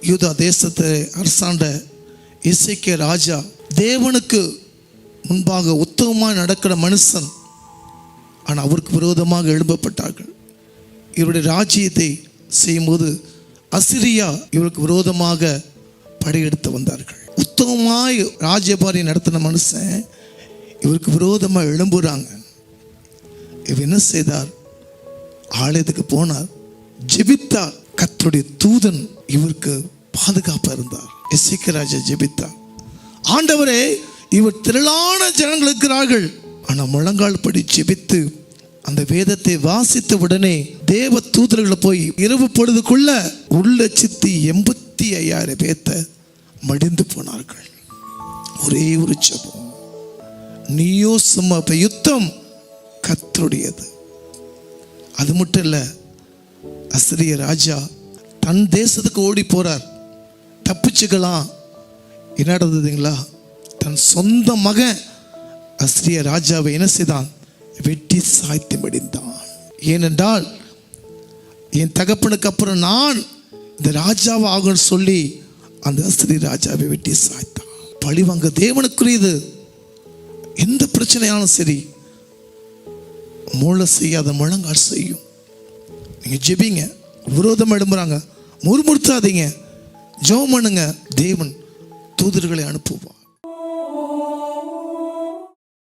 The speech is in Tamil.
யூதா தேசத்தை அரசாண்ட எசேக்கியா ராஜா தேவனுக்கு முன்பாக உத்தமமாக நடக்கிற மனுஷன். ஆனால் அவருக்கு விரோதமாக எழுப்பப்பட்டார்கள். இவருடைய ராஜ்யத்தை செய்யும்போது அசிரியா இவருக்கு விரோதமாக படையெடுத்து வந்தார்கள். உத்தமமாய் ராஜ்யபாரி நடத்தின மனுஷன் இவருக்கு விரோதமாக எழும்புறாங்க. இவர் என்ன செய்தார்? ஆலயத்துக்கு போனார், ஜெபித்தார். கர்த்தருடைய தூதன் இவருக்கு பாதுகாப்பாக இருந்தார். எசேக்கியா ராஜா ஜெபித்தார், ஆண்டவரே, இவர் திரளான ஜனங்கள் இருக்கிறார்கள், ஆனால் முழங்கால் படி ஜெபித்து அந்த வேதத்தை வாசித்த உடனே தேவ தூதர்களை போய் இரவு பொழுதுக்குள்ள 1,85,000 பேர்த்த மடிந்து போனார்கள். ஒரே ஒரு ஜெபம், நீயோ சும்மா யுத்தம் கர்த்தருடையது. அது மட்டும் இல்லை, அசிரிய ராஜா தன் தேசத்துக்கு ஓடி போறார், தப்பிச்சுக்கலாம். என்ன நடந்ததுங்களா? தன் சொந்த மகன் அசிரிய ராஜாவை என்ன செய்தான்? வெட்டி சாய்த்து மடிந்தான். ஏனென்றால் என் தகப்பனுக்கு அப்புறம் நான் இந்த ராஜாவை ஆகும்னு சொல்லி அந்த அசிரிய ராஜாவை வெட்டி சாய்த்தான். பழிவாங்க தேவனுக்குரியது. எந்த பிரச்சனையாலும் சரி, மூளை செய்யாத முழங்கால் செய்யும். நீங்க ஜெபிங்க. விரோதம் எழும்புறாங்க, முறுமுறுத்தாதீங்க, ஜெபம் பண்ணுங்க. தேவன் தூதர்களை அனுப்புவான்.